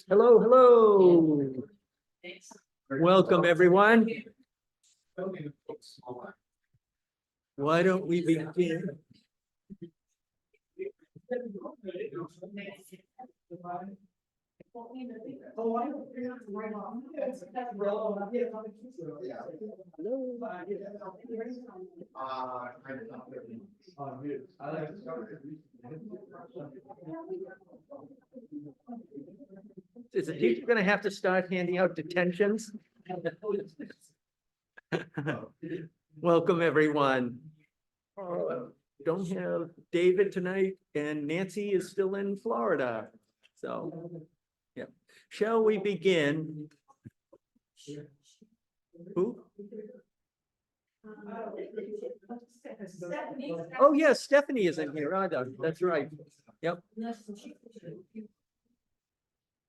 Hello, hello. Welcome, everyone. Why don't we begin? Is the teacher going to have to start handing out detentions? Welcome, everyone. Don't have David tonight, and Nancy is still in Florida. So, yeah. Shall we begin? Who? Oh, yes, Stephanie is in here. That's right. Yep.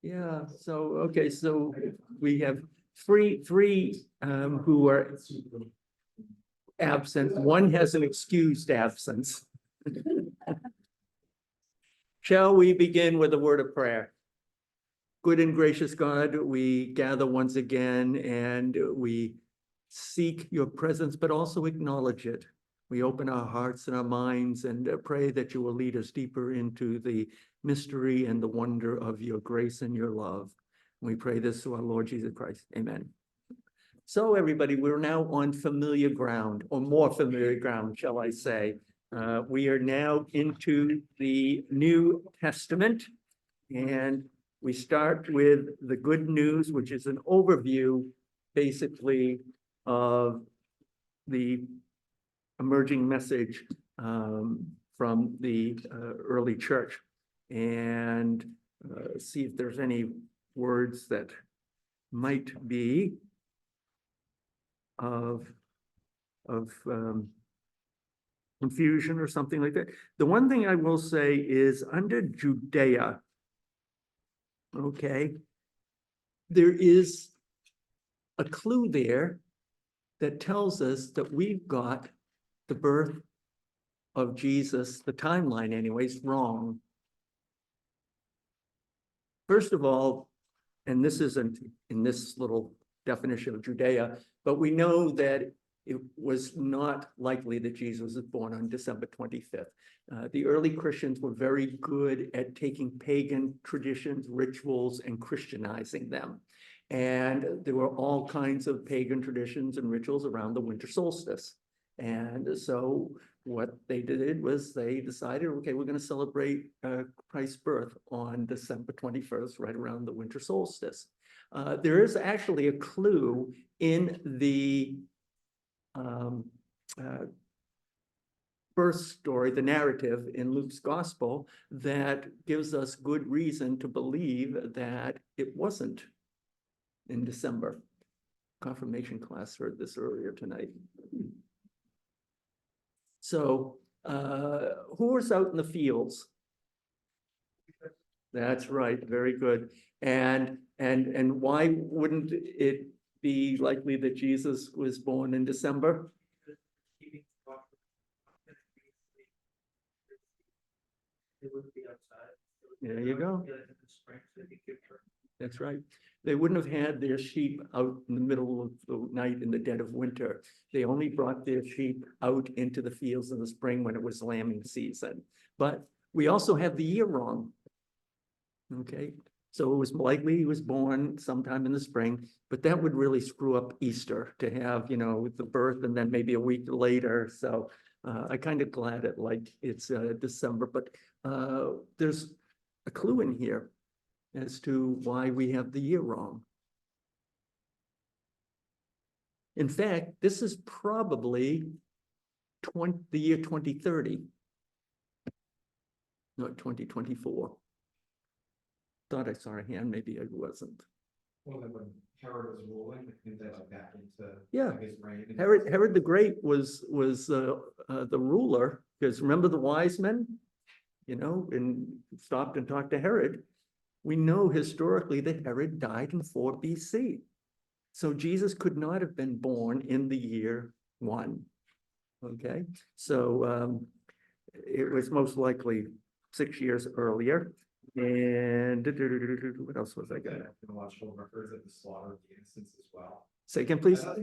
Yeah, so, okay, so we have three who are absent. One has an excused absence. Shall we begin with a word of prayer? Good and gracious God, we gather once again and we seek your presence, but also acknowledge it. We open our hearts and our minds and pray that you will lead us deeper into the mystery and the wonder of your grace and your love. We pray this through our Lord Jesus Christ. Amen. So everybody, we're now on familiar ground, or more familiar ground, shall I say. We are now into the New Testament, and we start with the good news, which is an overview, basically, of the emerging message from the early church, and see if there's any words that might be of confusion or something like that. The one thing I will say is under Judea, okay, there is a clue there that tells us that we've got the birth of Jesus, the timeline anyways, wrong. First of all, and this isn't in this little definition of Judea, but we know that it was not likely that Jesus was born on December 25th. The early Christians were very good at taking pagan traditions, rituals, and Christianizing them. And there were all kinds of pagan traditions and rituals around the winter solstice. And so what they did was they decided, okay, we're going to celebrate Christ's birth on December 21st, right around the winter solstice. There is actually a clue in the birth story, the narrative in Luke's gospel, that gives us good reason to believe that it wasn't in December. Confirmation class heard this earlier tonight. So who was out in the fields? That's right, very good. And why wouldn't it be likely that Jesus was born in December? There you go. That's right. They wouldn't have had their sheep out in the middle of the night in the dead of winter. They only brought their sheep out into the fields in the spring when it was lambing season. But we also have the year wrong. Okay, so it was likely he was born sometime in the spring, but that would really screw up Easter to have, you know, the birth and then maybe a week later. So I kind of glad it's December, but there's a clue in here as to why we have the year wrong. In fact, this is probably the year 2030, not 2024. Thought I saw a hand, maybe I wasn't. Well, then when Herod was ruling, I think they like back into Yeah. his reign. Herod the Great was the ruler, because remember the wise men, you know, and stopped and talked to Herod. We know historically that Herod died in 4 BC. So Jesus could not have been born in the year 1. Okay, so it was most likely 6 years earlier. And what else was I Got gonna archaeological records of the slaughter of the innocents as well. say again, I please? thought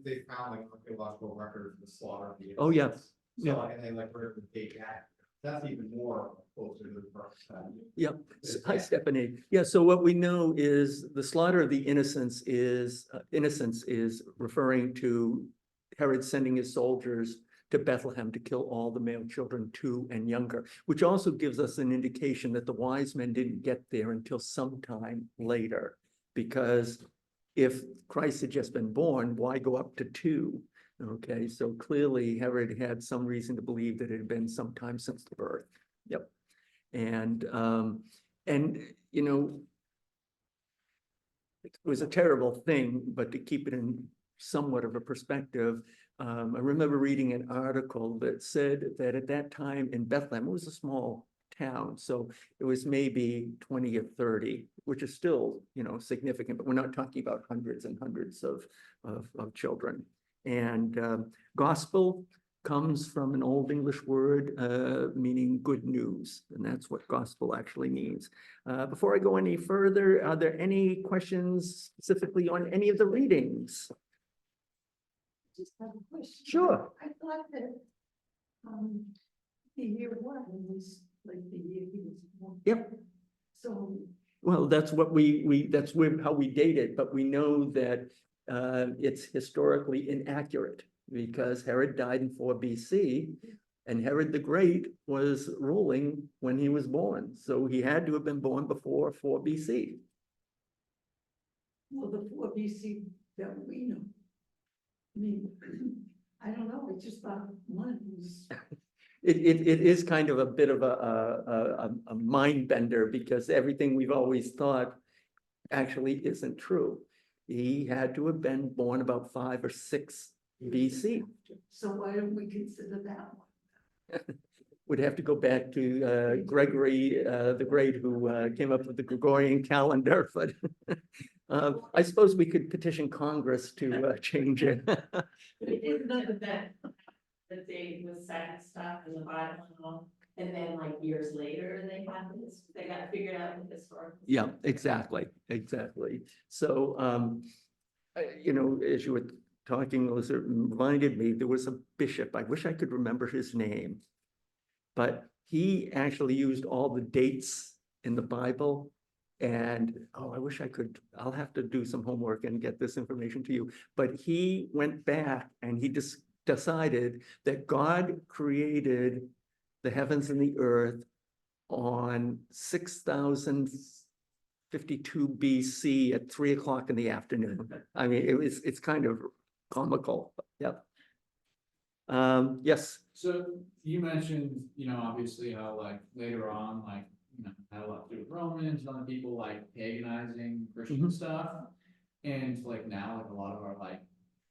they found like archaeological records of the slaughter of the innocents. Oh, yeah. So Yeah. like, and they like were able to date that. That's even more closer to the first time. Yep. Hi, Stephanie. Yeah, so what we know is the slaughter of the innocents is referring to Herod sending his soldiers to Bethlehem to kill all the male children 2 and younger, which also gives us an indication that the wise men didn't get there until sometime later. Because if Christ had just been born, why go up to 2? Okay, so clearly Herod had some reason to believe that it had been some time since the birth. Yep. And you know, it was a terrible thing, but to keep it in somewhat of a perspective, I remember reading an article that said that at that time in Bethlehem, it was a small town, so it was maybe 20 or 30, which is still, you know, significant, but we're not talking about hundreds and hundreds of children. And gospel comes from an Old English word meaning good news, and that's what gospel actually means. Before I go any further, are there any questions specifically on any of the readings? Just have a question. Sure. I thought that, the year 1 was like the year he was born. Yep. So, Well, that's what that's how we date it, but we know that it's historically inaccurate because Herod died in 4 BC and Herod the Great was ruling when he was born. So he had to have been born before 4 BC. well, the 4 BC that we know. I mean, I don't know, I just thought one was, It is kind of a bit of a mind bender because everything we've always thought actually isn't true. He had to have been born about 5 or 6 BC. so why don't we consider that one? Would have to go back to Gregory the Great, who came up with the Gregorian calendar, but I suppose we could petition Congress to change it. We did know that the date was set and stuff in the Bible, and then like years later, they got figured out in historical. Yeah, exactly. So, you know, as you were talking, Melissa, it reminded me, there was a bishop, I wish I could remember his name, but he actually used all the dates in the Bible. And, oh, I wish I could, I'll have to do some homework and get this information to you. But he went back and he just decided that God created the heavens and the earth on 6052 BC at 3 o'clock in the afternoon. I mean, it's kind of comical. Yep. Yes. So you mentioned, you know, obviously how like later on, like, you know, had a lot to do with Romans and other people like paganizing Christian stuff. And like now, like a lot of our like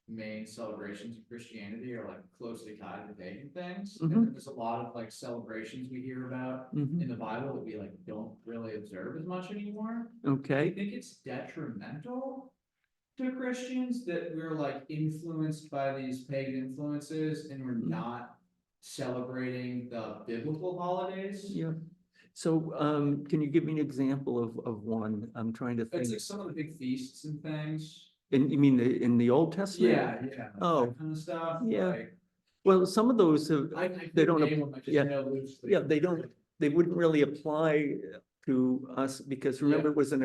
main celebrations of Christianity are like closely tied to pagan things. And there's a lot of like celebrations we hear about in the Bible that we like don't really observe as much anymore. I Okay. think it's detrimental to Christians that we're like influenced by these pagan influences and we're not celebrating the biblical holidays. Yeah. So, can you give me an example of one? I'm trying to think. It's like some of the big feasts and things. You mean in the Old Testament? Yeah. Oh. That kind of stuff. Yeah. Like, Well, some of those have, I they don't, name them, I just yeah. know loosely. Yeah, they wouldn't really apply to us because remember, it was an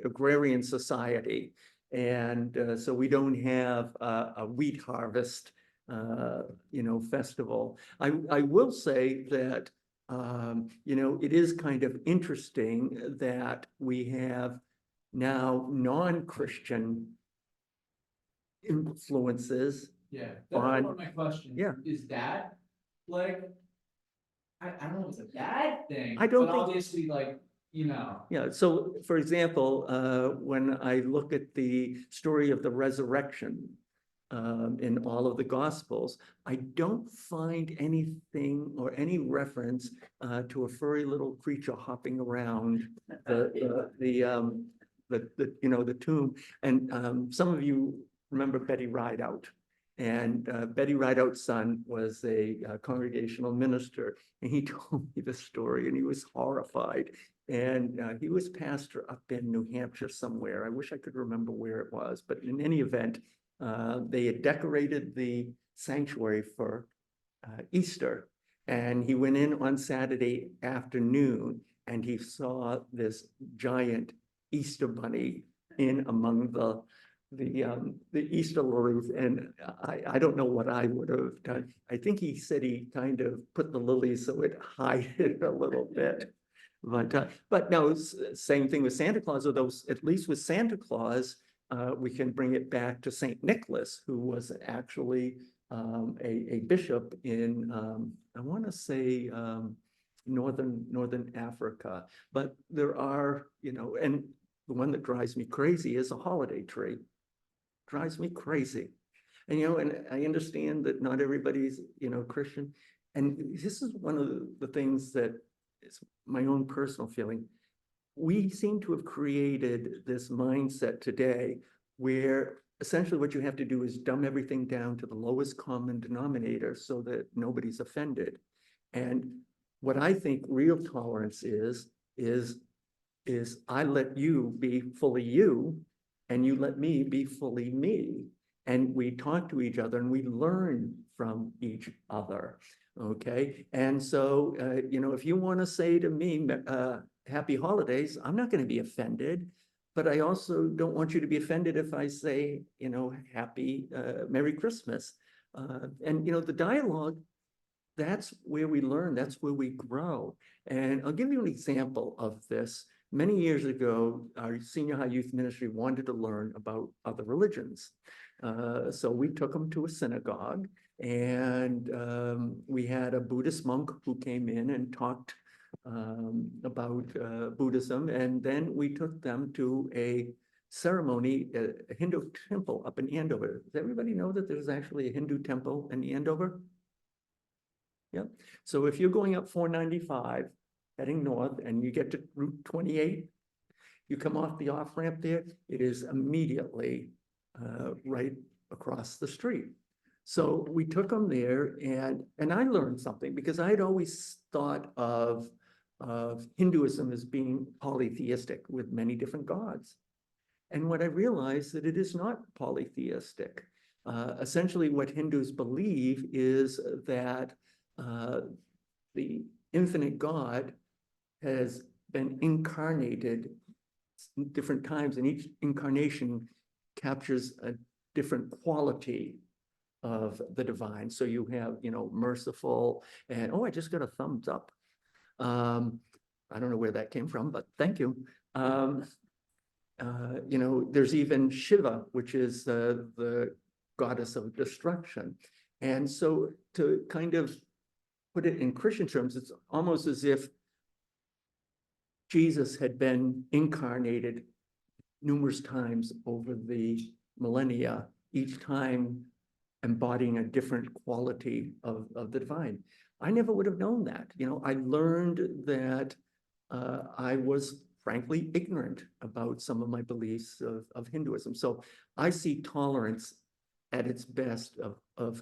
agrarian society. And so we don't have a wheat harvest, you know, festival. I will say that, you know, it is kind of interesting that we have now non-Christian influences. Yeah, that's on- one of my questions. Yeah. Is that like, I don't know if it's a bad thing. I don't but think- obviously like, you know. Yeah, so for example, when I look at the story of the resurrection in all of the Gospels, I don't find anything or any reference to a furry little creature hopping around the you know, the tomb. And some of you remember Betty Rideout. And Betty Rideout's son was a congregational minister, and he told me the story, and he was horrified. And he was pastor up in New Hampshire somewhere. I wish I could remember where it was, but in any event, they had decorated the sanctuary for Easter. And he went in on Saturday afternoon and he saw this giant Easter bunny in among the Easter lilies. And I don't know what I would have done. I think he said he kind of put the lilies so it hid it a little bit. But no, same thing with Santa Claus, although at least with Santa Claus, we can bring it back to Saint Nicholas, who was actually a bishop in, I want to say, northern Africa. But there are, and the one that drives me crazy is a holiday tree. Drives me crazy. And, and I understand that not everybody's, Christian. And this is one of the things that is my own personal feeling. We seem to have created this mindset today where essentially what you have to do is dumb everything down to the lowest common denominator so that nobody's offended. And what I think real tolerance is I let you be fully you and you let me be fully me. And we talk to each other and we learn from each other. Okay. And so, if you want to say to me, happy holidays, I'm not going to be offended, but I also don't want you to be offended if I say, happy, Merry Christmas. And, the dialogue, that's where we learn, that's where we grow. And I'll give you an example of this. Many years ago, our senior high youth ministry wanted to learn about other religions. So we took them to a synagogue and we had a Buddhist monk who came in and talked about Buddhism. And then we took them to a ceremony at a Hindu temple up in Andover. Does everybody know that there's actually a Hindu temple in Andover? Yep. So if you're going up 495, heading north, and you get to Route 28, you come off the off-ramp there, it is immediately right across the street. So we took them there and I learned something because I had always thought of Hinduism as being polytheistic with many different gods. And what I realized that it is not polytheistic. Essentially what Hindus believe is that the infinite God has been incarnated different times and each incarnation captures a different quality of the divine. So you have, merciful and, oh, I just got a thumbs up. I don't know where that came from, but thank you. There's even Shiva, which is the goddess of destruction. And so to kind of put it in Christian terms, it's almost as if Jesus had been incarnated numerous times over the millennia, each time embodying a different quality of the divine. I never would have known that. I learned that I was frankly ignorant about some of my beliefs of Hinduism. So I see tolerance at its best of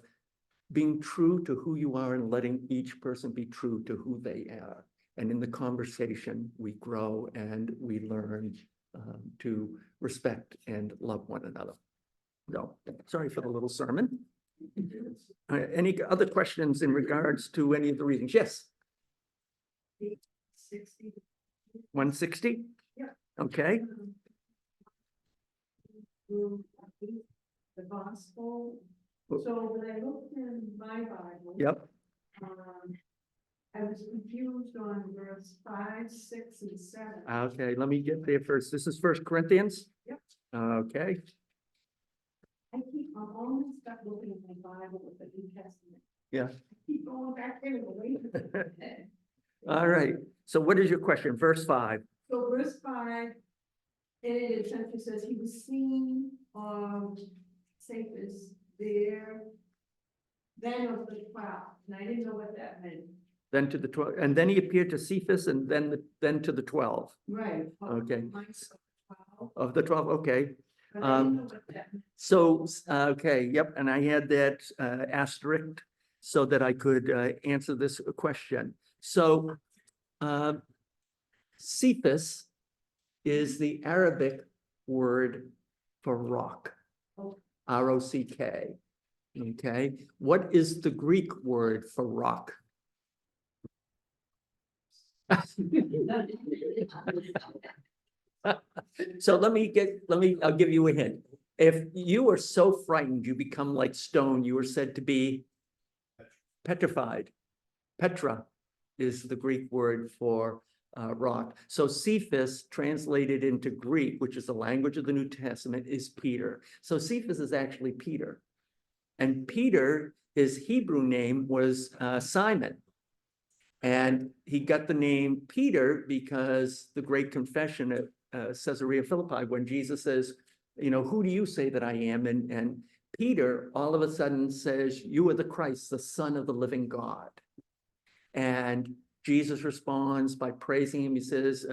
being true to who you are and letting each person be true to who they are. And in the conversation, we grow and we learn to respect and love one another. No, sorry for the little sermon. Any other questions in regards to any of the readings? Yes. 160? Yeah. Okay. The gospel. So when I looked in my Bible. Yep. I was confused on verse 5, 6, and 7. Okay, let me get there first. This is 1 Corinthians? Yep. Okay. I'm almost stuck looking at my Bible with the New Testament. Yeah. I keep going back there and away from it. All right. So what is your question? Verse 5. So verse 5, and it essentially says he was seen of Cephas there, then of the 12, and I didn't know what that meant. Then to the 12, and then he appeared to Cephas and then to the 12. Right. Okay. Mine's 12, Of the 12, okay. but I didn't know what that meant. So, okay, yep, and I had that asterisk so that I could answer this question. So Cephas is the Arabic word for rock. R-O-C-K. Okay, what is the Greek word for rock? So I'll give you a hint. If you are so frightened, you become like stone, you are said to be petrified. Petra is the Greek word for rock. So Cephas, translated into Greek, which is the language of the New Testament, is Peter. So Cephas is actually Peter. And Peter, his Hebrew name was Simon. And he got the name Peter because the great confession at Caesarea Philippi, when Jesus says, you know, who do you say that I am? And Peter all of a sudden says, you are the Christ, the Son of the living God. And Jesus responds by praising him. He says,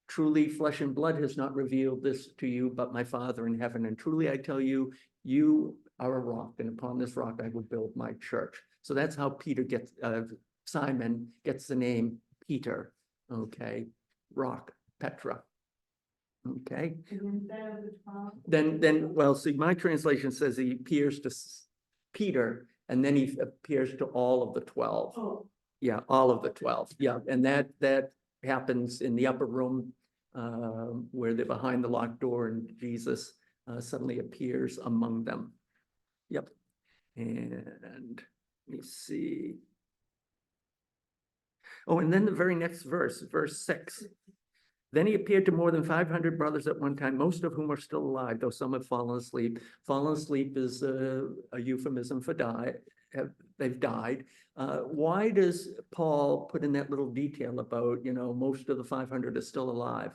truly flesh and blood has not revealed this to you, but my Father in heaven. And truly I tell you, you are a rock, and upon this rock I will build my church. So that's how Simon gets the name Peter. Okay, rock, Petra. Okay. And then of the 12. Then, well, see, my translation says he appears to Peter, and then he appears to all of the 12. Oh, Yeah, all of the 12. Yeah, and that happens in the upper room where they're behind the locked door, and Jesus suddenly appears among them. Yep. And let me see. Oh, and then the very next verse 6. Then he appeared to more than 500 brothers at one time, most of whom are still alive, though some have fallen asleep. Fallen asleep is a euphemism for they've died. Why does Paul put in that little detail about, you know, most of the 500 are still alive?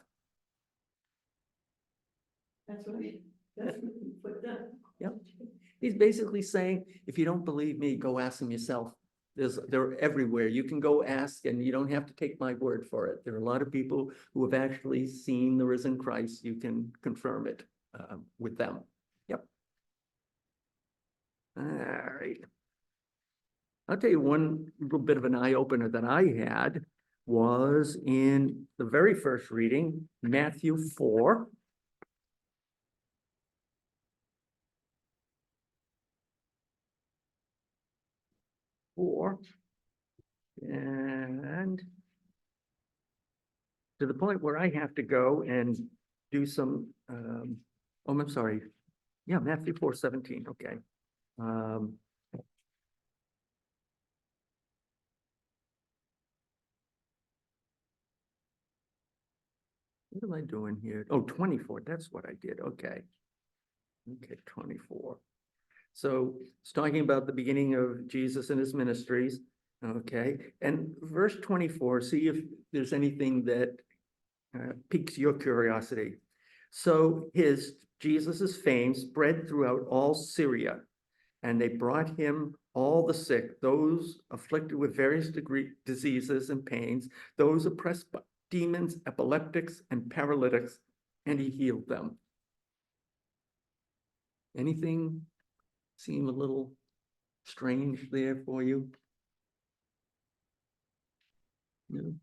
that's what he put down. Yep. He's basically saying, if you don't believe me, go ask them yourself. They're everywhere. You can go ask, and you don't have to take my word for it. There are a lot of people who have actually seen the risen Christ. You can confirm it with them. Yep. All right. I'll tell you one little bit of an eye opener that I had was in the very first reading, Matthew 4. And to the point where I have to go and do some, oh, I'm sorry. Yeah, Matthew 4:17, okay. What am I doing here? Oh, 24, that's what I did, okay. Okay, 24. So it's talking about the beginning of Jesus and his ministries, okay? And verse 24, see if there's anything that piques your curiosity. So Jesus's fame spread throughout all Syria, and they brought him all the sick, those afflicted with various diseases and pains, those oppressed by demons, epileptics, and paralytics, and he healed them. Anything seem a little strange there for you? No?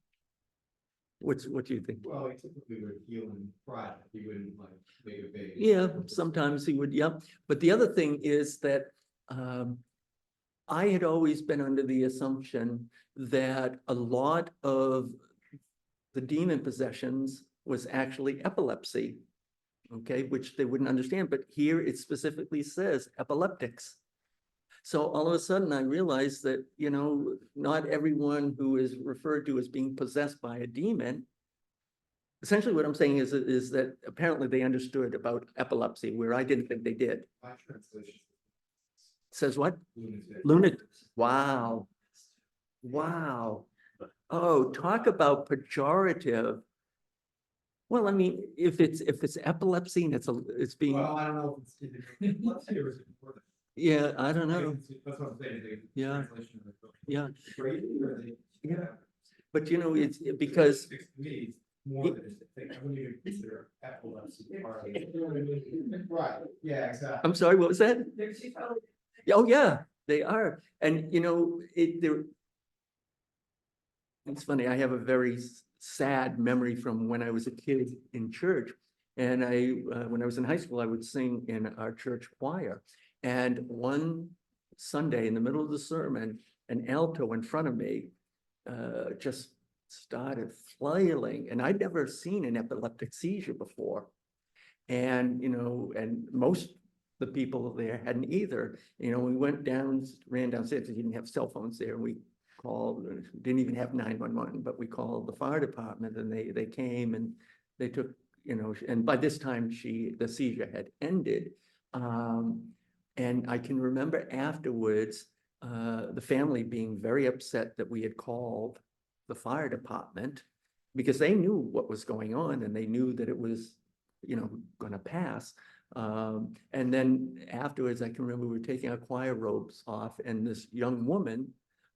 What do you think? Well, he typically would heal in private, he wouldn't like make a big. Yeah, sometimes he would, yep. But the other thing is that I had always been under the assumption that a lot of the demon possessions was actually epilepsy, okay, which they wouldn't understand. But here it specifically says epileptics. So all of a sudden I realized that, you know, not everyone who is referred to as being possessed by a demon. Essentially what I'm saying is that apparently they understood about epilepsy, where I didn't think they did. My translation. Says what? Lunatic. Lunatic. Wow. Wow. Oh, talk about pejorative. Well, I mean, if it's epilepsy and it's being, Well, I don't know if it's, let's see, it was important. yeah, I don't know. That's what I'm saying. Yeah. Translation of the book. Yeah, Great, or they- Yeah. but you know, it's because, To me, more than just, I wouldn't even consider epilepsy part of it. Right, yeah, exactly. I'm sorry, what was that? They're too probably- Oh, yeah, they are. And you know, it's funny, I have a very sad memory from when I was a kid in church. And when I was in high school, I would sing in our church choir. And one Sunday in the middle of the sermon, an alto in front of me just started flailing, and I'd never seen an epileptic seizure before. And, and most the people there hadn't either. We ran downstairs, we didn't have cell phones there. We called, didn't even have 911, but we called the fire department, and they came and they took, and by this time the seizure had ended. And I can remember afterwards, the family being very upset that we had called the fire department, because they knew what was going on and they knew that it was, gonna pass. And then afterwards, I can remember we were taking our choir robes off, and this young woman,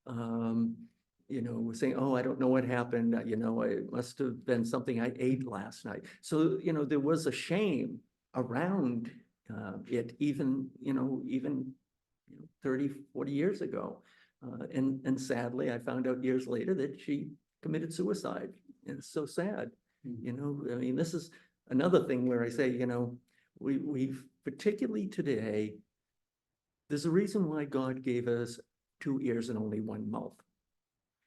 was saying, "Oh, I don't know what happened. It must have been something I ate last night." So, there was a shame around it, even 30, 40 years ago. And sadly, I found out years later that she committed suicide. And it's so sad. I mean, this is another thing where I say, we've particularly today, there's a reason why God gave us 2 ears and only 1 mouth.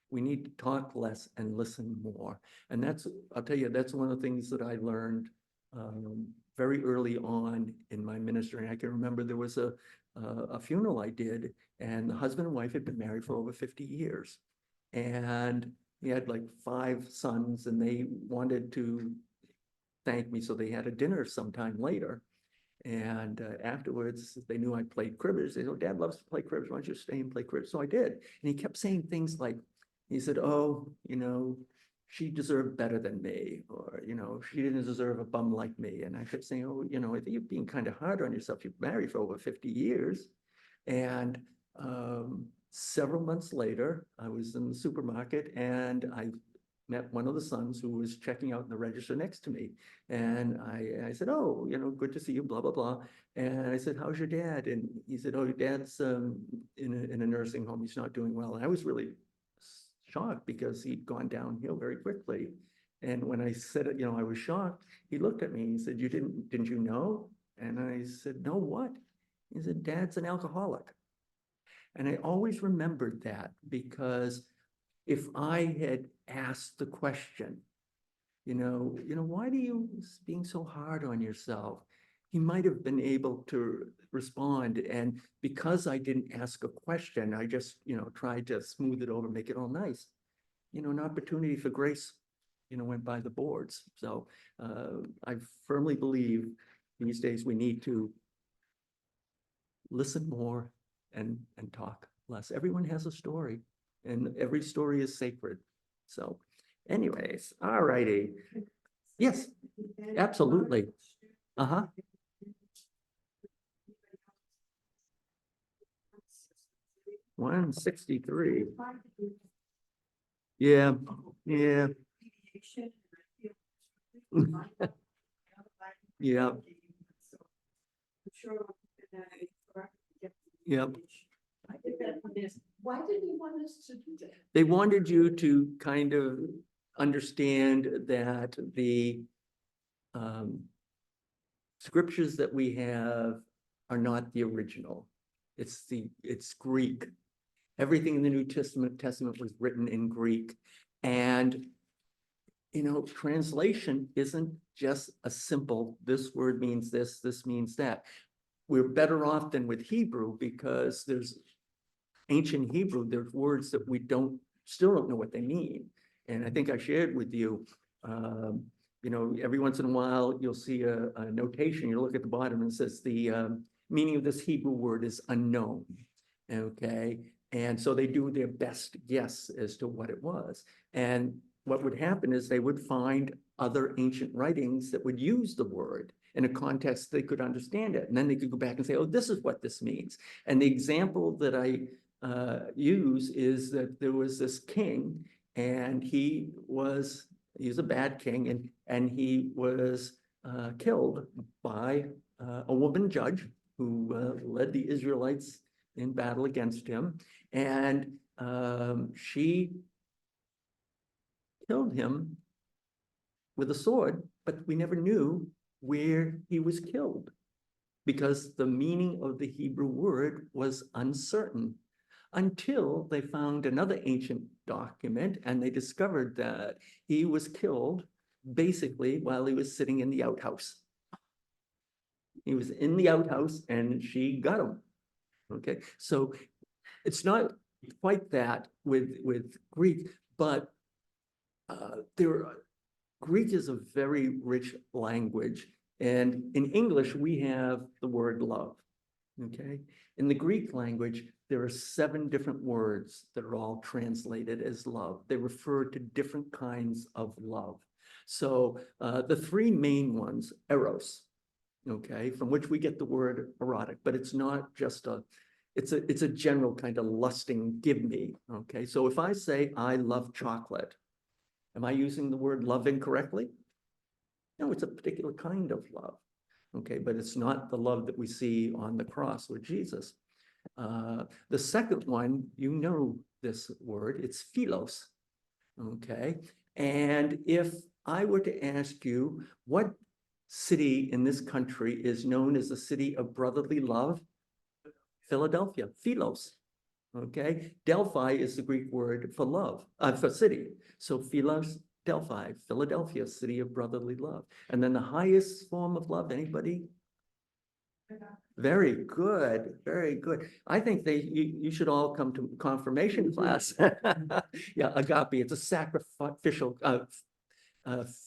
We need to talk less and listen more. And I'll tell you, that's one of the things that I learned very early on in my ministry. I can remember there was a funeral I did, and the husband and wife had been married for over 50 years. And he had like 5 sons, and they wanted to thank me, so they had a dinner sometime later. And afterwards, they knew I played cribbage. They said, "Oh, Dad loves to play cribbage. Why don't you stay and play cribbage?" So I did. And he kept saying things like, he said, "Oh, she deserved better than me," or, "she didn't deserve a bum like me." And I kept saying, "Oh, I think you're being kind of hard on yourself. You've been married for over 50 years. And several months later, I was in the supermarket, and I met one of the sons who was checking out in the register next to me. And I said, "Oh, good to see you, blah, blah, blah." And I said, "How's your dad?" And he said, "Oh, your dad's in a nursing home. He's not doing well." And I was really shocked because he'd gone downhill very quickly. And when I said it, I was shocked, he looked at me and he said, didn't you know?" And I said, "No, what?" He said, "Dad's an alcoholic." And I always remembered that, because if I had asked the question, why do you being so hard on yourself? He might have been able to respond. And because I didn't ask a question, I just, tried to smooth it over, make it all nice. An opportunity for grace, went by the boards. So I firmly believe these days we need to listen more and talk less. Everyone has a story, and every story is sacred. So anyways, all righty. Yes, absolutely. Uh-huh. $163. Yeah, yeah. Yeah. Yep. Why did he want us to do that? They wanted you to kind of understand that the scriptures that we have are not the original. It's Greek. Everything in the New Testament was written in Greek. And translation isn't just a simple, this word means this means that. We're better off than with Hebrew, because there's ancient Hebrew, there's words that we still don't know what they mean. And I think I shared with you, every once in a while, you'll see a notation, you look at the bottom and it says the meaning of this Hebrew word is unknown, okay? And so they do their best guess as to what it was. And what would happen is they would find other ancient writings that would use the word in a context they could understand it. And then they could go back and say, "Oh, this is what this means." And the example that I use is that there was this king, and he's a bad king, and he was killed by a woman judge who led the Israelites in battle against him. And she killed him with a sword, but we never knew where he was killed because the meaning of the Hebrew word was uncertain until they found another ancient document and they discovered that he was killed basically while he was sitting in the outhouse. He was in the outhouse and she got him. Okay, so it's not quite that with Greek, but Greek is a very rich language. And in English, we have the word love. Okay, in the Greek language, there are 7 different words that are all translated as love. They refer to different kinds of love. So the 3 main ones, eros, okay, from which we get the word erotic, but it's not just it's a general kind of lusting, give me, okay? So if I say I love chocolate, am I using the word love incorrectly? No, it's a particular kind of love, okay? But it's not the love that we see on the cross with Jesus. The second one, you know this word, it's philos, okay? And if I were to ask you, what city in this country is known as the city of brotherly love? Philadelphia, philos, okay? Delphi is the Greek word for love, for city. So philos, Delphi, Philadelphia, city of brotherly love. And then the highest form of love, anybody? Very good, very good. I think you should all come to confirmation class. Yeah, agape, it's a sacrificial,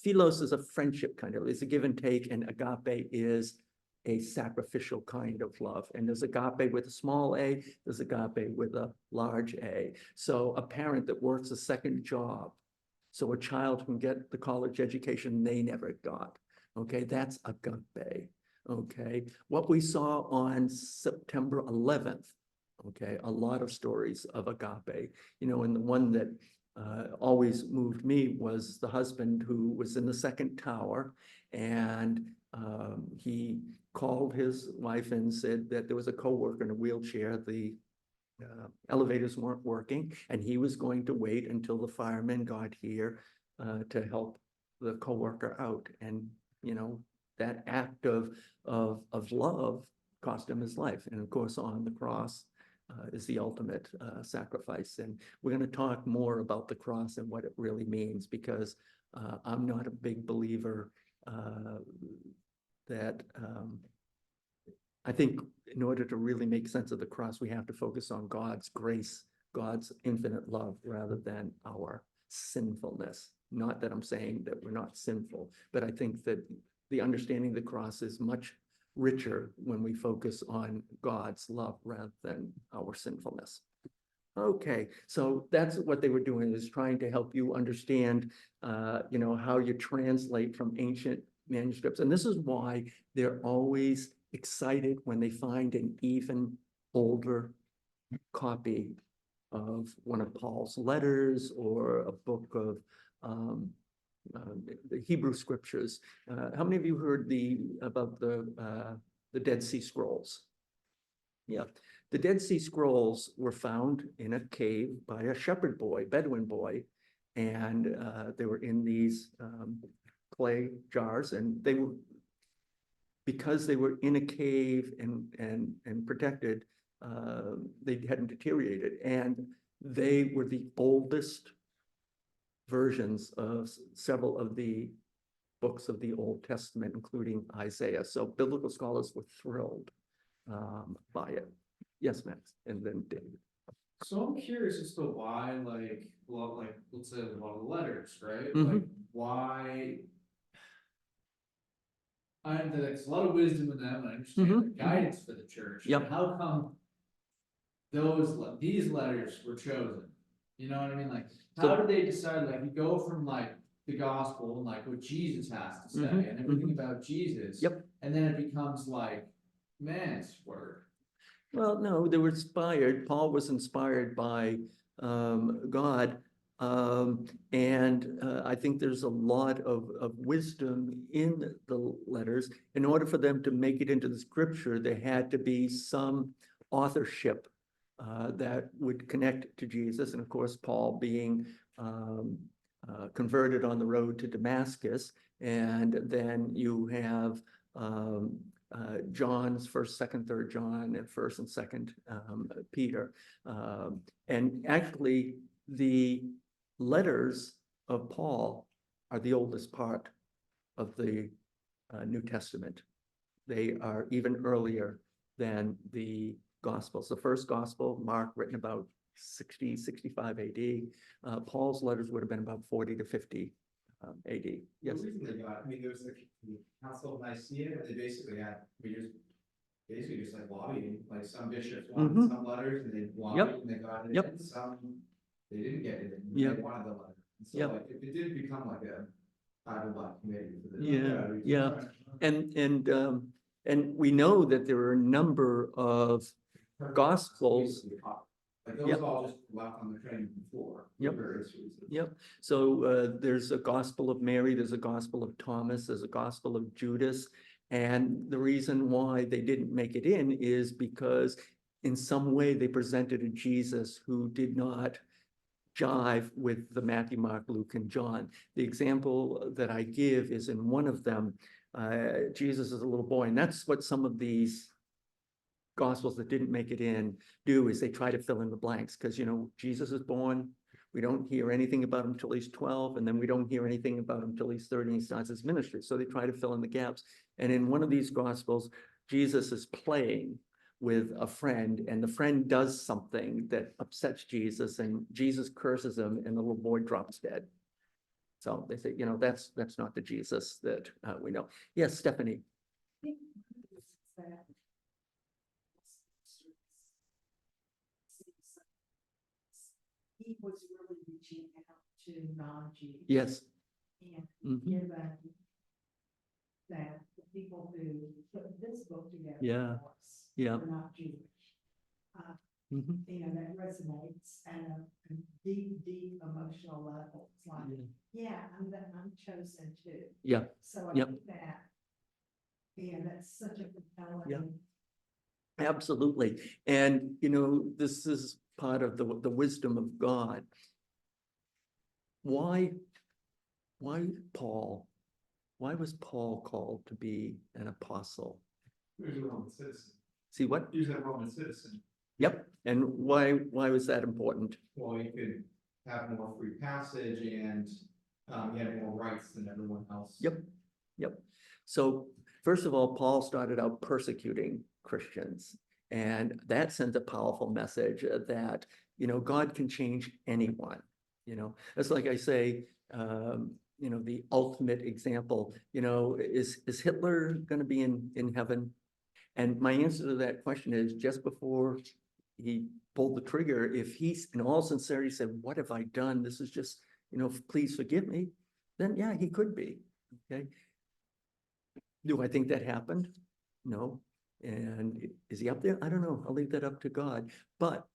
philos is a friendship kind of, it's a give and take, and agape is a sacrificial kind of love. And there's agape with a small a, there's agape with a large a. So a parent that works a second job, so a child can get the college education they never got. Okay, that's agape. Okay, what we saw on September 11th, okay, a lot of stories of agape, you know, and the one that always moved me was the husband who was in the second tower, and he called his wife and said that there was a coworker in a wheelchair, the elevators weren't working, and he was going to wait until the firemen got here to help the coworker out. And, you know, that act of love cost him his life. And of course, on the cross is the ultimate sacrifice. And we're going to talk more about the cross and what it really means, because I'm not a big believer that I think in order to really make sense of the cross, we have to focus on God's grace, God's infinite love, rather than our sinfulness. Not that I'm saying that we're not sinful, but I think that the understanding of the cross is much richer when we focus on God's love rather than our sinfulness. Okay, so that's what they were doing, is trying to help you understand, you know, how you translate from ancient manuscripts. And this is why they're always excited when they find an even older copy of one of Paul's letters or a book of the Hebrew scriptures. How many of you heard about the Dead Sea Scrolls? Yeah, the Dead Sea Scrolls were found in a cave by a shepherd boy, Bedouin boy, and they were in these clay jars, and they were, because they were in a cave and protected, they hadn't deteriorated, and they were the oldest versions of several of the books of the Old Testament, including Isaiah. So biblical scholars were thrilled by it. Yes, Max, and then David. So I'm curious as to why, like, well, like, let's say a lot of the letters, right? Mhm. Like, why? There's a lot of wisdom in them, I understand the Mhm. guidance for the church. Yep. But how come these letters were chosen? You know what I mean? Like, how So- did they decide, like, you go from like the gospel and like what Jesus has to say Mhm, and everything about Jesus. Yep. And then it becomes like man's word. Well, no, they were inspired. Paul was inspired by God. And I think there's a lot of wisdom in the letters. In order for them to make it into the scripture, there had to be some authorship that would connect to Jesus. And of course, Paul being converted on the road to Damascus. And then you have John's first, second, third John, and first and second Peter. And actually, the letters of Paul are the oldest part of the New Testament. They are even earlier than the Gospels. The first Gospel, Mark, written about 60, 65 AD. Paul's letters would have been about 40 to 50 AD. Yes. The reason they got, I mean, there was the Council of Nicaea, and they basically had, basically just like lobbying, like some bishops wanted Mhm. some letters and they lobbied and they got it Yep. in, some, they didn't get it in, Yep. they wanted the letter. And so Yep. like, it did become like a Bible Black committee. For the Yeah. And we know that there are a number of Gospels. Like those Yep. all just left on the train before. for Yep. various reasons. Yep. So there's a Gospel of Mary, there's a Gospel of Thomas, there's a Gospel of Judas. And the reason why they didn't make it in is because in some way they presented a Jesus who did not jive with the Matthew, Mark, Luke, and John. The example that I give is in one of them, Jesus is a little boy, and that's what some of these Gospels that didn't make it in do, is they try to fill in the blanks, because, Jesus is born, we don't hear anything about him until he's 12, and then we don't hear anything about him until he's 30 and he starts his ministry. So they try to fill in the gaps. And in one of these Gospels, Jesus is playing with a friend, and the friend does something that upsets Jesus, and Jesus curses him, and the little boy drops dead. So they say, that's not the Jesus that we know. Yes, Stephanie. He was really reaching out to non-Jews. Yes. And Mhm. given that the people who put this book together. Yeah. for us Yeah. were not Jewish. Mhm. And that resonates at a deep, deep emotional level. It's like, yeah, I'm chosen too. Yeah. So I Yep. think that, and that's such a compelling. Yeah. Absolutely. And, this is part of the wisdom of God. Why Paul? Why was Paul called to be an apostle? He was a Roman citizen. See what? He was a Roman citizen. Yep. And why was that important? Well, he could have more free passage and he had more rights than everyone else. Yep. So first of all, Paul started out persecuting Christians, and that sent a powerful message that, God can change anyone. It's like I say, the ultimate example, is Hitler going to be in heaven? And my answer to that question is, just before he pulled the trigger, if he's in all sincerity said, what have I done? This is just, please forgive me. Then yeah, he could be. Okay. Do I think that happened? No. And is he up there? I don't know. I'll leave that up to God. But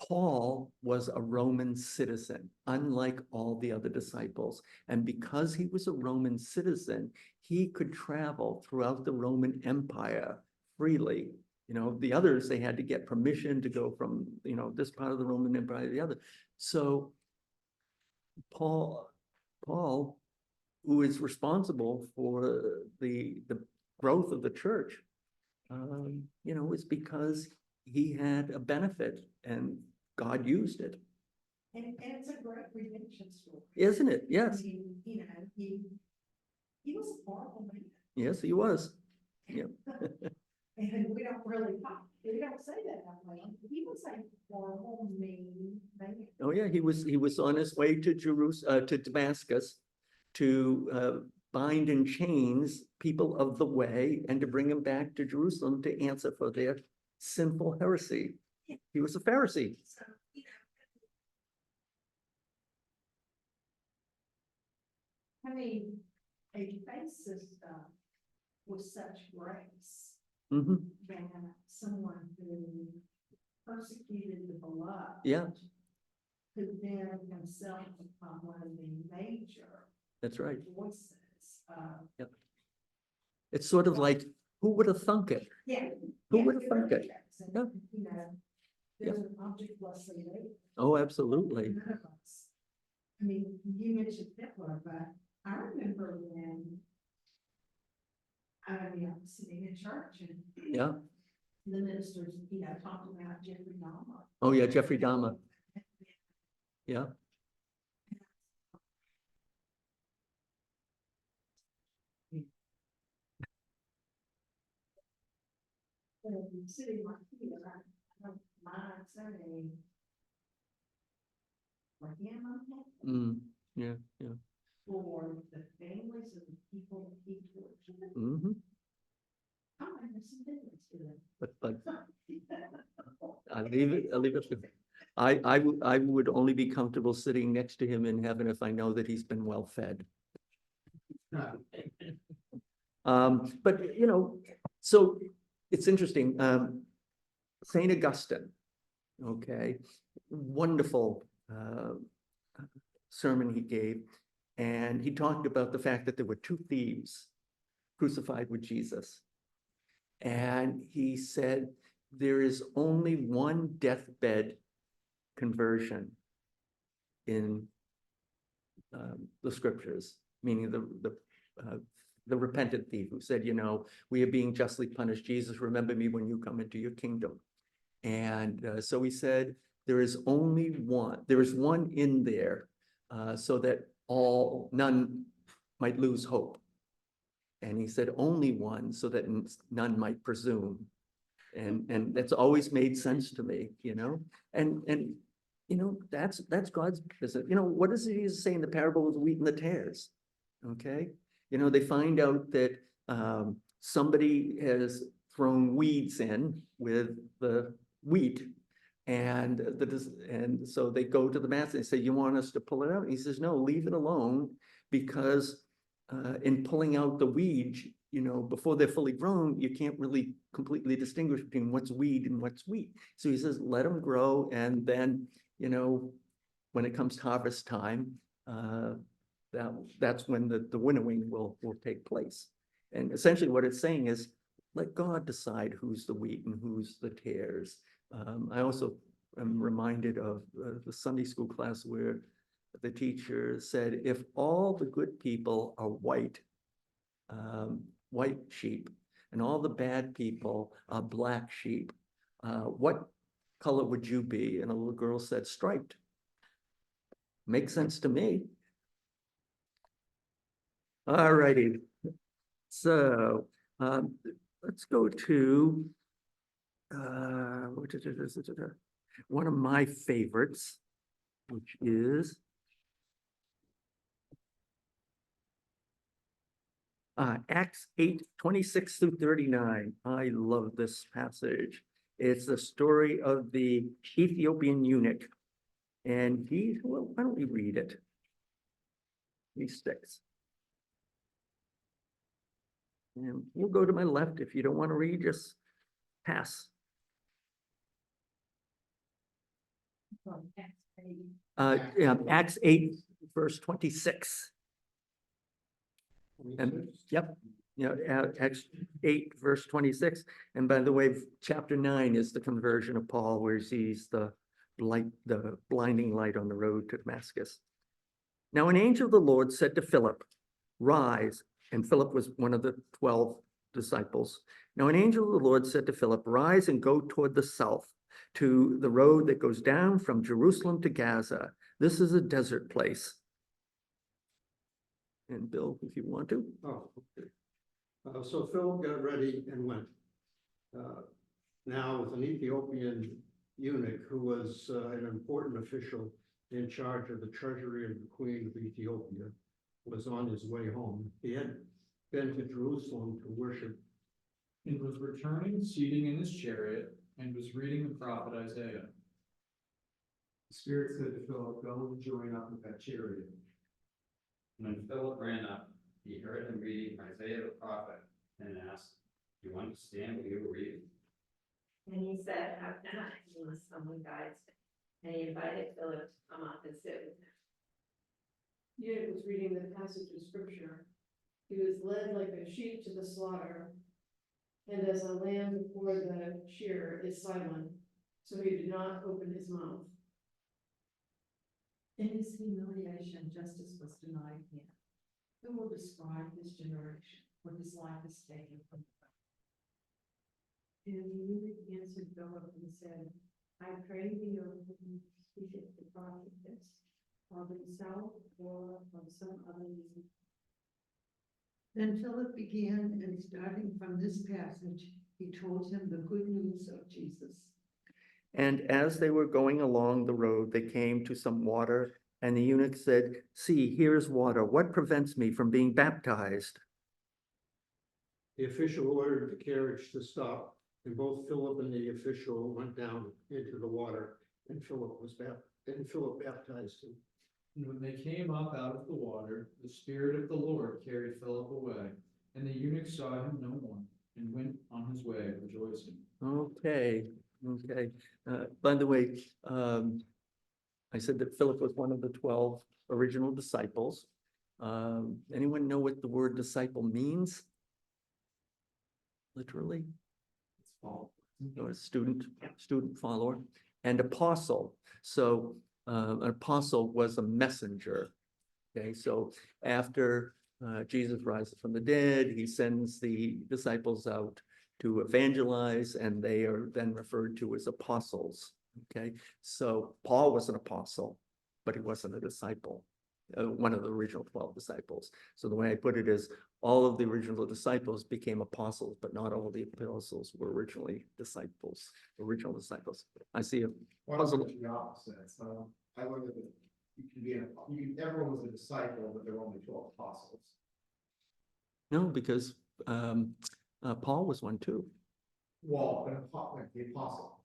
Paul was a Roman citizen, unlike all the other disciples. And because he was a Roman citizen, he could travel throughout the Roman Empire freely. The others, they had to get permission to go from, this part of the Roman Empire to the other. So Paul, who is responsible for the growth of the church, is because he had a benefit and God used it. And it's a great redemption story. Isn't it? I Yes. mean, he was a horrible man. Yes, he was. And we don't say that way. He was a horrible, mean man. Oh, yeah, he was on his way to to Damascus to bind in chains people of the way and to bring them back to Jerusalem to answer for their sinful heresy. He was a Pharisee. So, I mean, a faith system with such grace Mhm. than someone who persecuted the beloved. Yeah. Could then himself become one of the major That's right. voices of. It's sort of like, who would have thunk it? Yeah. Who yeah, would have thunk really it? is. And, Yeah. There's an object lesson there. Oh, absolutely. None of us I mean, you mentioned Hitler, but I remember when I was sitting in church and Yeah. the ministers, talked about Jeffrey Dahmer. Oh, yeah, Jeffrey Dahmer. Yeah. Sitting right here, I don't mind saying. For him, Mm, yeah, yeah. for the families of the people that he tortured. Hmm. I might have some business to them. But I'll leave it. I would only be comfortable sitting next to him in heaven if I know that he's been well fed. But so it's interesting, Saint Augustine, okay, wonderful, sermon he gave. And he talked about the fact that there were two thieves crucified with Jesus. And he said, there is only one deathbed conversion in the scriptures, meaning the repentant thief who said, we are being justly punished. Jesus, remember me when you come into your kingdom. And so he said, there is one in there, so that none might lose hope. And he said, only one, so that none might presume. And that's always made sense to me, and that's God's business. What does Jesus say in the parable of the wheat and the tares? Okay, they find out that somebody has thrown weeds in with the wheat, and so they go to the master and say, you want us to pull it out? And he says, no, leave it alone, because in pulling out the weeds, before they're fully grown, you can't really completely distinguish between what's weed and what's wheat. So he says, let them grow. And then, when it comes to harvest time, that's when the winnowing will take place. And essentially what it's saying is, let God decide who's the wheat and who's the tares. I also am reminded of the Sunday school class where the teacher said, if all the good people are white sheep, and all the bad people are black sheep, what color would you be? And a little girl said, striped. Makes sense to me. All righty. So let's go to one of my favorites, which is Acts 8:26 through 39. I love this passage. It's the story of the Ethiopian eunuch. And why don't we read it? These sticks. And we'll go to my left. If you don't want to read, just pass. Yeah, Acts 8, verse 26. And yep, Acts 8, verse 26. And by the way, chapter 9 is the conversion of Paul, where he sees the blinding light on the road to Damascus. Now an angel of the Lord said to Philip, rise. And Philip was one of the 12 disciples. Now an angel of the Lord said to Philip, rise and go toward the south to the road that goes down from Jerusalem to Gaza. This is a desert place. And Bill, if you want to. Oh, okay. So Philip got ready and went. Now with an Ethiopian eunuch who was an important official in charge of the treasury of the Queen of Ethiopia, was on his way home. He had been to Jerusalem to worship. And was returning, seating in his chariot, and was reading the prophet Isaiah. The Spirit said to Philip, go and join up with that chariot. When Philip ran up, he heard him reading Isaiah the prophet and asked, do you understand what you were reading? And he said, how can I, unless someone guides me? And he invited Philip to come up and sit with him. Unit was reading the passage of scripture. He was led like a sheep to the slaughter, and as a lamb before the shearer is silent, so he did not open his mouth. In his humiliation, justice was denied him. Who will describe his generation when his life is taken from him? And the eunuch answered Philip and said, I pray thee, O Lord, speaketh the prophet this, of himself or of some other reason. Then Philip began, and starting from this passage, he told him the good news of Jesus. And as they were going along the road, they came to some water, and the eunuch said, see, here's water. What prevents me from being baptized? The official ordered the carriage to stop, and both Philip and the official went down into the water, and Philip baptized him. And when they came up out of the water, the Spirit of the Lord carried Philip away, and the eunuch saw him no more, and went on his way rejoicing. Okay, okay. By the way, I said that Philip was one of the 12 original disciples. Anyone know what the word disciple means? Literally? It's fall. Or a student follower, and apostle. So an apostle was a messenger. Okay, so after Jesus rises from the dead, he sends the disciples out to evangelize, and they are then referred to as apostles. Okay, so Paul was an apostle, but he wasn't a disciple, one of the original 12 disciples. So the way I put it is, all of the original disciples became apostles, but not all of the apostles were originally disciples, original disciples. I see a One of puzzle. them is the opposite, so I look at it, everyone was a disciple, but there were only 12 apostles. No, because Paul was one too. Well, like the apostle,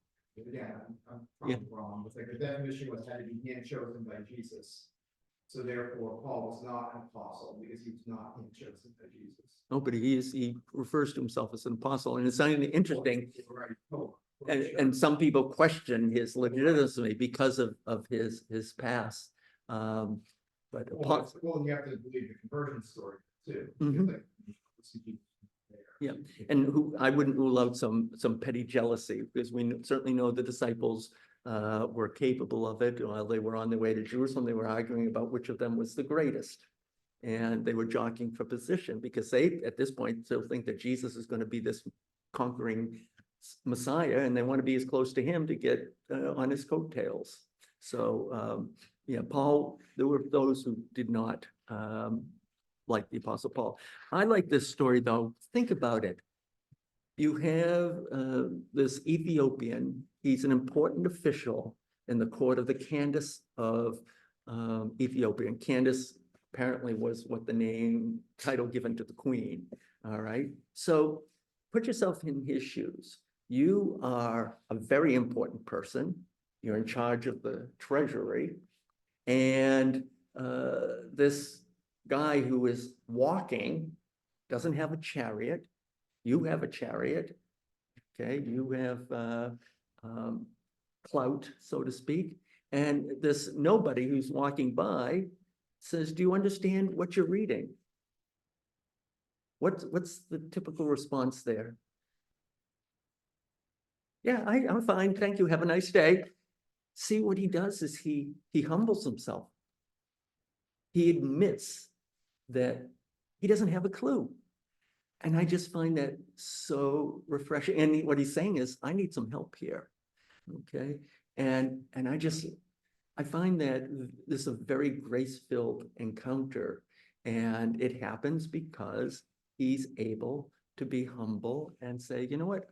again, I'm Yeah. probably wrong, it's like the definition was had to be hand chosen by Jesus. So therefore, Paul was not an apostle because he was not hand chosen by Jesus. No, but he refers to himself as an apostle, and it's something interesting. Right. Oh, And some people question his legitimacy because of his past. But Well, you have to believe the conversion story too. Mhm. Like, Yeah, and who, I wouldn't rule out some petty jealousy, because we certainly know the disciples were capable of it. While they were on their way to Jerusalem, they were arguing about which of them was the greatest. And they were jockeying for position, because they, at this point, still think that Jesus is going to be this conquering Messiah, and they want to be as close to him to get on his coattails. So, yeah, Paul, there were those who did not like the Apostle Paul. I like this story, though. Think about it. You have this Ethiopian. He's an important official in the court of the Candace of Ethiopia. And Candace apparently was what the title given to the queen. All right. So put yourself in his shoes. You are a very important person. You're in charge of the treasury. And this guy who is walking doesn't have a chariot. You have a chariot. Okay, you have clout, so to speak. And this nobody who's walking by says, do you understand what you're reading? What's the typical response there? Yeah, I'm fine, thank you, have a nice day. See, what he does is he humbles himself. He admits that he doesn't have a clue. And I just find that so refreshing. And what he's saying is, I need some help here. Okay. And I find that this is a very grace-filled encounter. And it happens because he's able to be humble and say, you know what?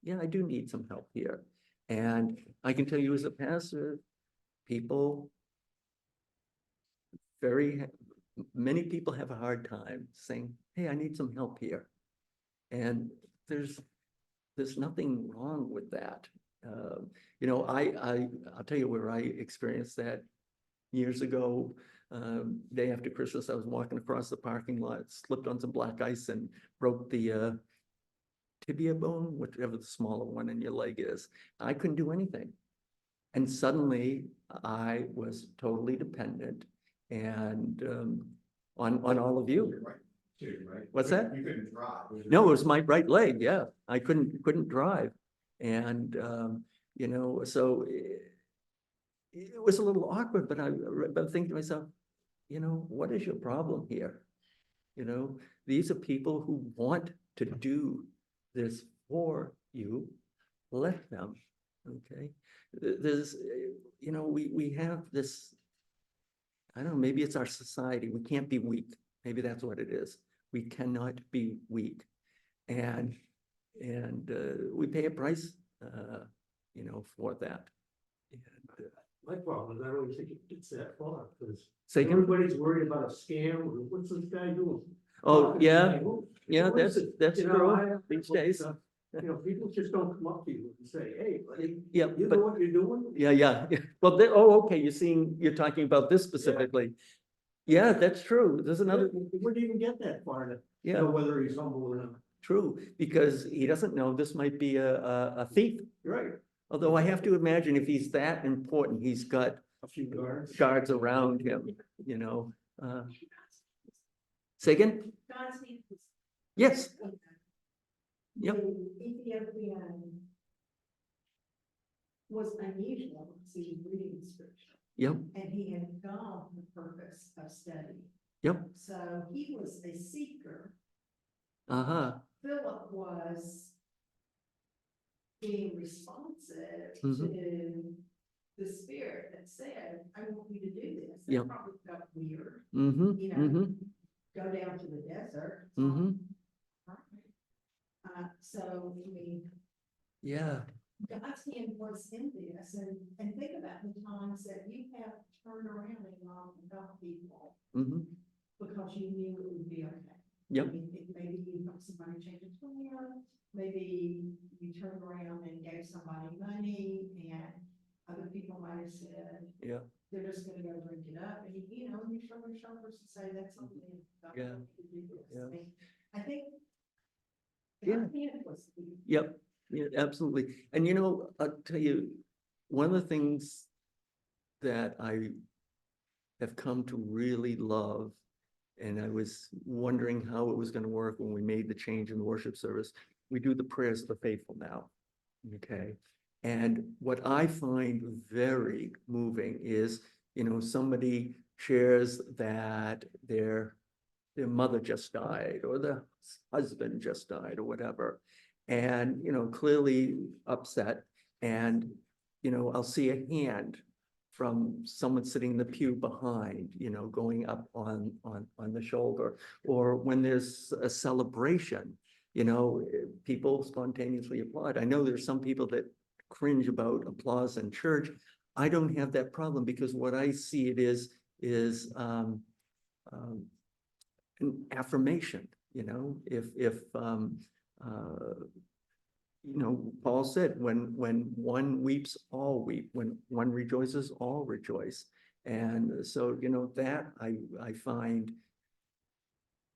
Yeah, I do need some help here. And I can tell you as a pastor, many people have a hard time saying, hey, I need some help here. And there's nothing wrong with that. You know, I'll tell you where I experienced that years ago. Day after Christmas, I was walking across the parking lot, slipped on some black ice and broke the tibia bone, whichever the smaller one in your leg is. I couldn't do anything. And suddenly I was totally dependent and on all of you. Right, too, right? What's that? You couldn't drive. No, it was my right leg. Yeah, I couldn't drive. And, you know, so it was a little awkward, but I'm thinking to myself, you know, what is your problem here? You know, these are people who want to do this for you. Let them, okay? There's, you know, we have this, I don't know, maybe it's our society. We can't be weak. Maybe that's what it is. We cannot be weak. And we pay a price, you know, for that. And, My problem is I don't think it gets that far, because say again? everybody's worried about a scam, or what's this guy doing? Oh, yeah, Like, who- yeah, who is it? that's You know, true I have these looked days. up, You know, people just don't come up to you and say, hey, buddy, Yeah, you know but, what you're doing? yeah. Well, okay, you're talking about this specifically. Yeah, that's true. There's another, You wouldn't even get that far to yeah, know whether he's humble or not. true, because he doesn't know this might be a thief. Right. Although I have to imagine if he's that important, he's got A few guards. guards around him, you know. Say again? God's hand was. Yes, yep, The Ethiopian was unusual, because he was reading scripture, yep, and he had God for the purpose of study. yep, So he was a seeker. uh-huh, Philip was being responsive Mhm. to the spirit that said, I want you to do this. That Yep. probably felt weird, mm-hmm, you know, mm-hmm, go down to the desert. mm-hmm, So, I mean, yeah, God's hand was in this, and think about the times that you have turned around and gone and got people mm-hmm, because you knew it would be okay. Yep. I mean, maybe you helped somebody change a tire, maybe you turned around and gave somebody money, and other people might have said, yeah, they're just gonna go drink it up, and you know, you shrug your shoulders and say, that's something. God Yeah. told me to do this." Yeah. I think. Yeah. God's hand was. yep, yeah, absolutely. And you know, I'll tell you, one of the things that I have come to really love, and I was wondering how it was going to work when we made the change in the worship service. We do the prayers of the faithful now, okay? And what I find very moving is, you know, somebody shares that their mother just died, or the husband just died, or whatever. And, you know, clearly upset. And, you know, I'll see a hand from someone sitting in the pew behind, you know, going up on the shoulder. Or when there's a celebration, you know, people spontaneously applaud. I know there's some people that cringe about applause in church. I don't have that problem, because what I see it is an affirmation, you know, you know, Paul said, when one weeps, all weep, when one rejoices, all rejoice. And so, you know, that I find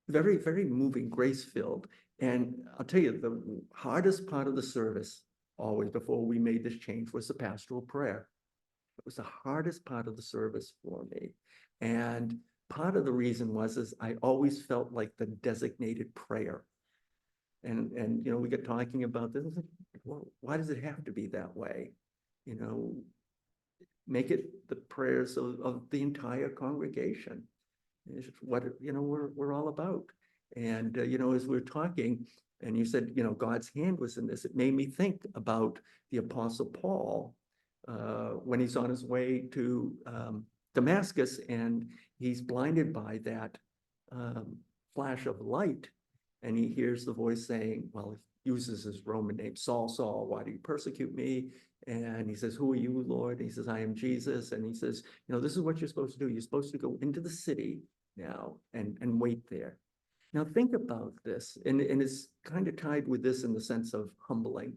very, very moving, grace-filled. And I'll tell you, the hardest part of the service, always before we made this change, was the pastoral prayer. It was the hardest part of the service for me. And part of the reason is I always felt like the designated prayer. And you know, we get talking about this, well, why does it have to be that way? You know, make it the prayers of the entire congregation. It's what, you know, we're all about. And you know, as we're talking, and you said, you know, God's hand was in this, it made me think about the Apostle Paul when he's on his way to Damascus, and he's blinded by that flash of light. And he hears the voice saying, well, he uses his Roman name, Saul, Saul, why do you persecute me? And he says, who are you, Lord? And he says, I am Jesus. And he says, you know, this is what you're supposed to do. You're supposed to go into the city now and wait there. Now think about this, and it's kind of tied with this in the sense of humbling.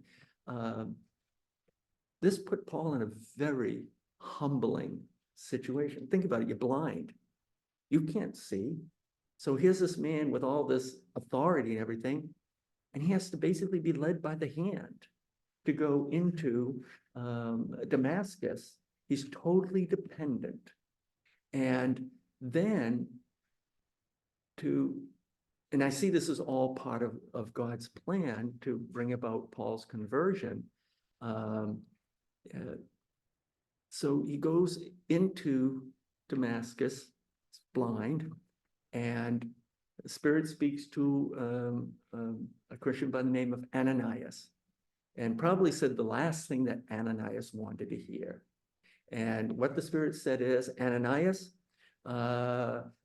This put Paul in a very humbling situation. Think about it, you're blind. You can't see. So here's this man with all this authority and everything, and he has to basically be led by the hand to go into Damascus. He's totally dependent. And then and I see this is all part of God's plan to bring about Paul's conversion. So he goes into Damascus, blind, and the Spirit speaks to a Christian by the name of Ananias, and probably said the last thing that Ananias wanted to hear. And what the Spirit said is, Ananias,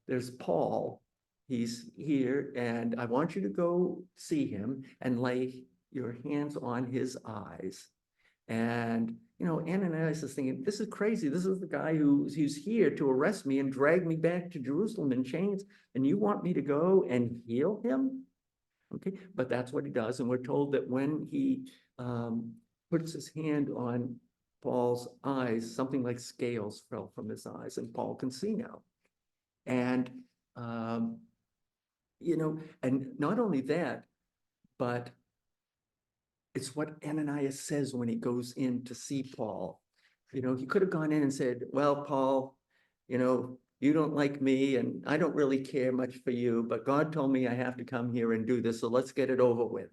there's Paul. He's here, and I want you to go see him and lay your hands on his eyes. And, you know, Ananias is thinking, this is crazy. This is the guy who's here to arrest me and drag me back to Jerusalem in chains. And you want me to go and heal him? Okay, but that's what he does. And we're told that when he puts his hand on Paul's eyes, something like scales fell from his eyes, and Paul can see now. And, you know, and not only that, but it's what Ananias says when he goes in to see Paul. You know, he could have gone in and said, well, Paul, you know, you don't like me and I don't really care much for you, but God told me I have to come here and do this, so let's get it over with.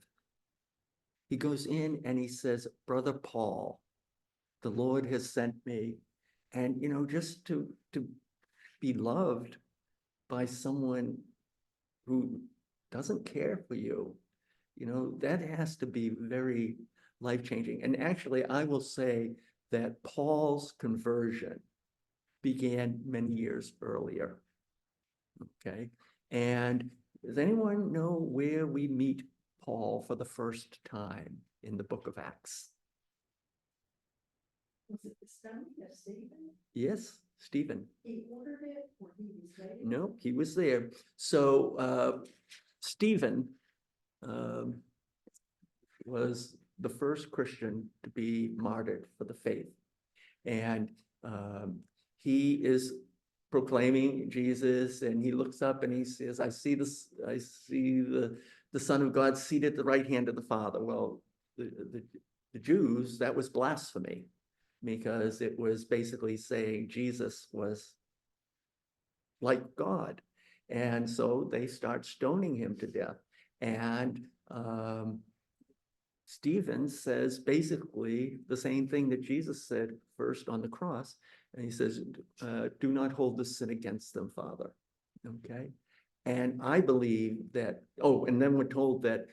He goes in and he says, Brother Paul, the Lord has sent me. And, you know, just to be loved by someone who doesn't care for you, you know, that has to be very life-changing. And actually, I will say that Paul's conversion began many years earlier. Okay. And does anyone know where we meet Paul for the first time in the book of Acts? Was it the stone of Stephen? Yes, Stephen. He ordered it or he was there? No, he was there. So Stephen was the first Christian to be martyred for the faith. And he is proclaiming Jesus, and he looks up and he says, I see the Son of God seated at the right hand of the Father. Well, the Jews, that was blasphemy, because it was basically saying Jesus was like God. And so they start stoning him to death. And Stephen says basically the same thing that Jesus said first on the cross. And he says, do not hold this sin against them, Father. Okay. And I believe that, oh, and then we're told that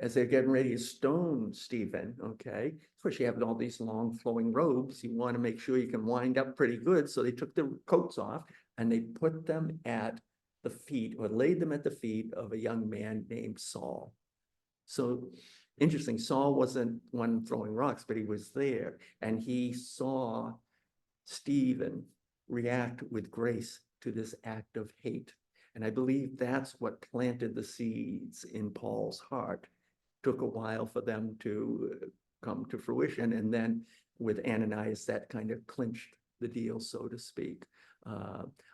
as they're getting ready to stone Stephen, okay, of course you have all these long flowing robes. You want to make sure you can wind up pretty good. So they took the coats off and they put them at the feet, or laid them at the feet of a young man named Saul. So interesting, Saul wasn't one throwing rocks, but he was there, and he saw Stephen react with grace to this act of hate. And I believe that's what planted the seeds in Paul's heart. Took a while for them to come to fruition. And then with Ananias, that kind of clinched the deal, so to speak.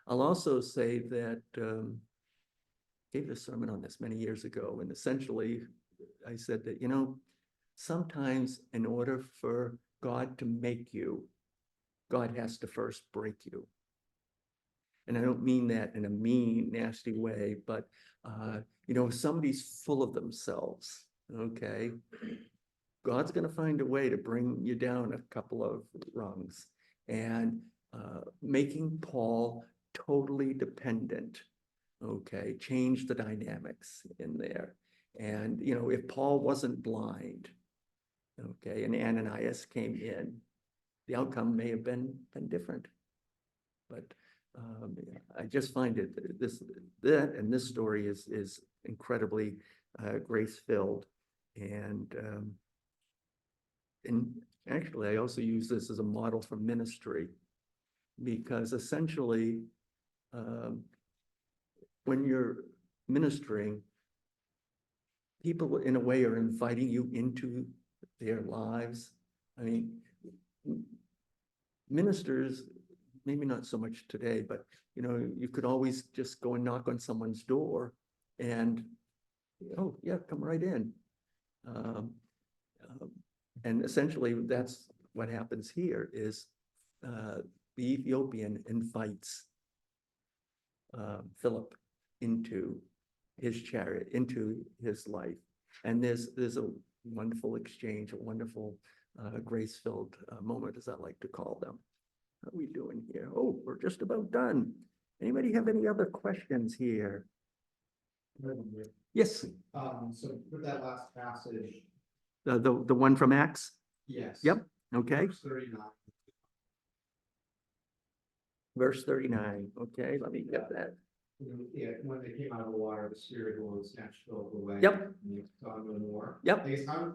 I'll also say that I gave a sermon on this many years ago, and essentially I said that, you know, sometimes in order for God to make you, God has to first break you. And I don't mean that in a mean, nasty way, but, you know, if somebody's full of themselves, okay, God's going to find a way to bring you down a couple of rungs. And making Paul totally dependent, okay, changed the dynamics in there. And, you know, if Paul wasn't blind, okay, and Ananias came in, the outcome may have been different. But I just find it, this story is incredibly grace-filled. And actually, I also use this as a model for ministry, because essentially, when you're ministering, people in a way are inviting you into their lives. I mean, ministers, maybe not so much today, but you know, you could always just go and knock on someone's door and, oh yeah, come right in. And essentially that's what happens here is the Ethiopian invites Philip into his chariot, into his life. And there's a wonderful exchange, a wonderful grace-filled moment, as I like to call them. How are we doing here? Oh, we're just about done. Anybody have any other questions here? Yes, So with that last passage, the one from Acts? yes. Yep, okay. Verse 39. Verse 39, okay, let me get that. Yeah, when they came out of the water, the spirit was snatched Philip away. Yep. And you saw no more. Yep. I guess I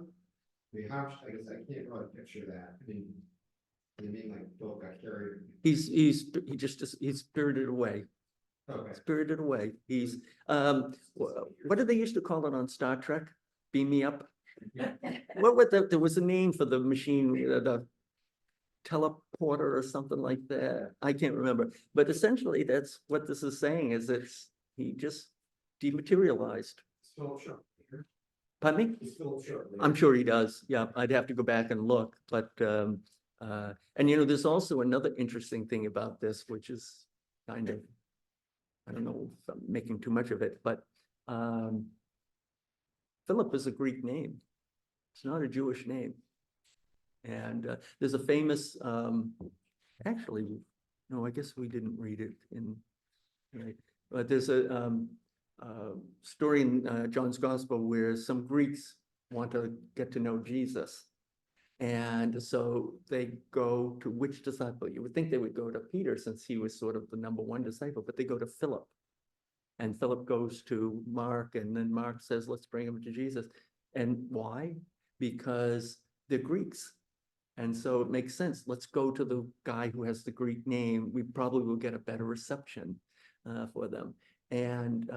guess I can't really picture that. I mean, like Philip got carried. He's spirited away, Okay. spirited away. He's, what did they used to call it on Star Trek? Beam me up? There was a name for the machine, the teleporter or something like that. I can't remember, but essentially that's what this is saying is he just dematerialized. It's Philip short. Pardon me? It's Philip short. I'm sure he does. Yeah, I'd have to go back and look, but, and there's also another interesting thing about this, which is kind of, I don't know if I'm making too much of it, but, Philip is a Greek name. It's not a Jewish name. And there's a famous, actually, no, I guess we didn't read it in, right? But there's a story in John's Gospel where some Greeks want to get to know Jesus. And so they go to which disciple? You would think they would go to Peter since he was sort of the number one disciple, but they go to Philip. And Philip goes to Mark, and then Mark says, let's bring him to Jesus. And why? Because they're Greeks. And so it makes sense. Let's go to the guy who has the Greek name. We probably will get a better reception for them. And,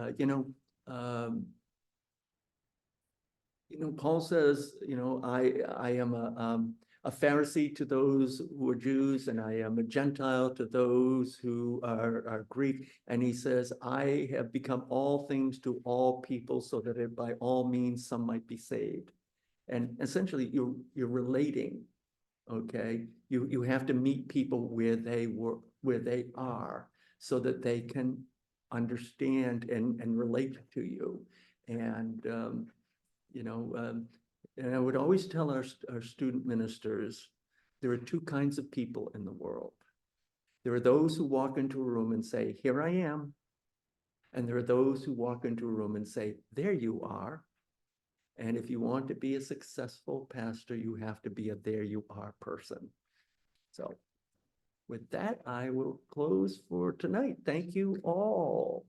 Paul says, I am a Pharisee to those who are Jews, and I am a Gentile to those who are Greek. And he says, I have become all things to all people so that by all means some might be saved. And essentially you're relating. Okay, you have to meet people where they are so that they can understand and relate to you. And and I would always tell our student ministers, there are two kinds of people in the world. There are those who walk into a room and say, here I am. And there are those who walk into a room and say, there you are. And if you want to be a successful pastor, you have to be a there you are person. So with that, I will close for tonight. Thank you all.